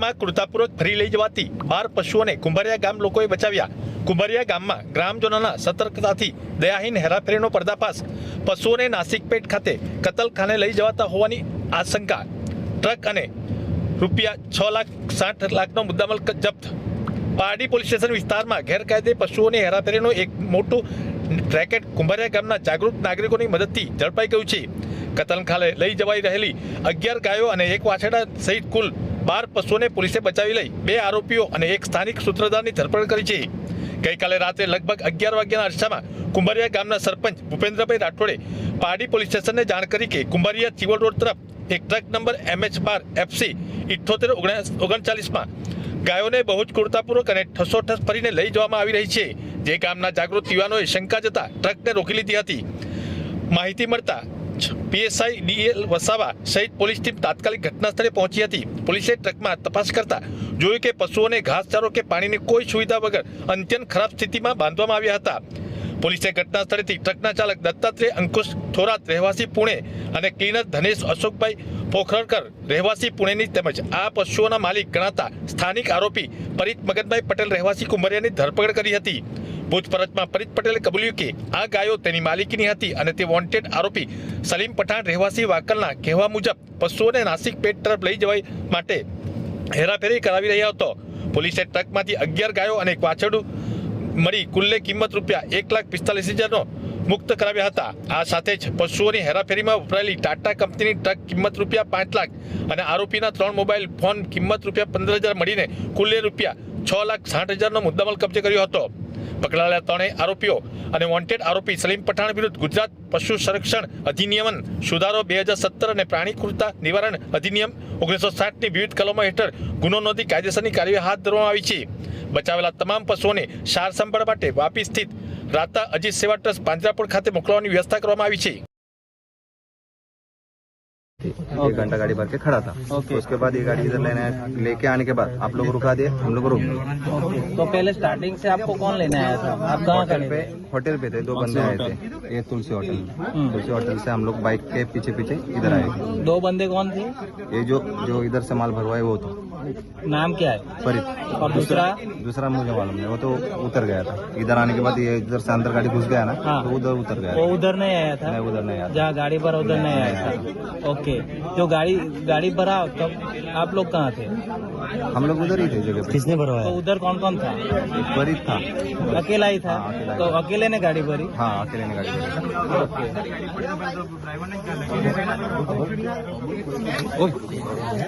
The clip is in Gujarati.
ટ્રકમાં ક્રૂરતાપૂર્વક ભરી લઈ જવાતી 12 પશુઓને કુંભારિયા ગામ લોકોએ બચાવ્યા। કુંભારિયા ગામમાં ગ્રામજનોના સતર્કતાથી દયાહીન હેરાફેરીનો પર્દાફાશ। પશુઓને નાસિકપેટ ખાતે કતલખાને લઈ જવાતા હોવાની આશંકા। ટ્રક અને ₹6,60,00,000નો મુદ્દામાલ જપ્ત। પારડી પોલીસ સ્ટેશન વિસ્તારમાં ગેરકાયદે પશુઓની હેરાફેરીનું એક મોટું રેકેટ કુંભારિયા ગામના જાગૃત નાગરિકોની મદદથી ઝડપાઈ ગયું છે। કતલખાને લઈ જવાઈ રહેલી 11 ગાયો અને 1 વાછરડા સહિત કુલ 12 પશુઓને પોલીસે બચાવી લઈ 2 આરોપીઓ અને 1 સ્થાનિક સૂત્રધારની ધરપકડ કરી છે। ગઈકાલે રાત્રે લગભગ 11 વાગ્યાના અરસામાં કુંભારિયા ગામના સરપંચ ભૂપેન્દ્રભાઈ રાઠોડે પારડી પોલીસ સ્ટેશનને જાણ કરી કે કુંભારિયા ચિવલ રોડ તરફ એક ટ્રક નંબર MH12FC 7839માં ગાયોને બહુ જ ક્રૂરતાપૂર્વક અને ઠસોઠસ ફરીને લઈ જવામાં આવી રહી છે। જે ગામના જાગૃત યુવાનોએ શંકા જતા ટ્રકને રોકી લીધી હતી। માહિતી મળતા PSI DL વસાવા સહિત પોલીસ ટીમ તાત્કાલિક ઘટના સ્થળે પહોંચી હતી। પોલીસે ટ્રકમાં તપાસ કરતા જોયું કે પશુઓને ઘાસચારો કે પાણીની કોઈ સુવિધા વગર અત્યંત ખરાબ સ્થિતિમાં બાંધવામાં આવ્યા હતા। પોલીસે ઘટના સ્થળેથી ટ્રકના ચાલક દત્તાત્રેય અંકુશ થોરાત રહેવાસી પુણે અને ક્લીનર ધનેશ અશોકભાઈ પોખરકર રહેવાસી પુણેની તેમજ આ પશુઓના માલિક ગણાતા સ્થાનિક આરોપી પરિત મગનભાઈ પટેલ રહેવાસી કુંભારિયાની ધરપકડ કરી હતી। પૂછપરછમાં પરિત પટેલે કબૂલ્યું કે આ ગાયો તેની માલિકીની હતી અને તે વોન્ટેડ આરોપી સલીમ પઠાણ રહેવાસી વાકલના કહેવા મુજબ પશુઓને નાસિકપેટ તરફ લઈ જવા માટે હેરાફેરી કરાવી રહ્યા હતો। પોલીસે ટ્રકમાંથી 11 ગાયો અને 1 વાછરડું મળી કુલ્લે કિંમત ₹1,45,000નો મુક્ત કરાવ્યા હતા। આ સાથે જ પશુઓની હેરાફેરીમાં વપરાયેલી ટાટા કંપનીની ટ્રક કિંમત ₹5 લાખ અને આરોપીના 3 મોબાઈલ ફોન કિંમત ₹15,000 મળીને કુલ્લે ₹6,60,000નો મુદ્દામાલ કબજે કર્યો હતો। પકડાયેલા 3 આરોપીઓ અને વોન્ટેડ આરોપી સલીમ પઠાણ વિરુદ્ધ ગુજરાત પશુ સંરક્ષણ અધિનિયમ સુધારો 2017 અને પ્રાણી ક્રૂરતા નિવારણ અધિનિયમ 1960ની વિવિધ કલમો હેઠળ ગુનો નોંધી કાયદેસરની કાર્યવાહી હાથ ધરવામાં આવી છે। બચાવેલા તમામ પશુઓને સાર સંભાળ માટે વાપી સ્થિત રાતા અજીત સેવા ટ્રસ્ટ પાંજરાપોળ ખાતે મોકલવાની વ્યવસ્થા કરવામાં આવી છે। 1 घंटा गाड़ी भर के खड़ा था। उसके बाद ये गाड़ी इधर लेके आने के बाद आप लोग रुका दिए, हम लोग रुक गए। तो पहले स्टार्टिंग से आपको कौन लेने आया था? आप कहाँ होटल पे थे, 2 बंदे आए थे। ये तुलसी होटल तुलसी होटल से हम लोग बाइक के पीछे पीछे इधर आए। 2 बंदे कौन थे? ये जो इधर से माल भरवाए वो था। नाम क्या है? फरीद। और दूसरा मुझे मालूम नहीं, वो तो उतर गया था। इधर आने के बाद ये इधर से अंदर गाड़ी घुस गया ना। हाँ। तो उधर उतर गया। वो उधर नहीं आया था? नहीं, उधर नहीं आया। जहाँ गाड़ी पर उधर नहीं आया था। ओके, जो गाड़ी भरा तब आप लोग कहाँ थे? हम लोग उधर ही थे जगह पे। किसने भरवाया? तो उधर कौन कौन था? एक फरीद था। अकेला ही था? हाँ, अकेला ही तो था। अकेले ने गाड़ी भरी? हाँ, अकेले ने गाड़ी भरी। ओके।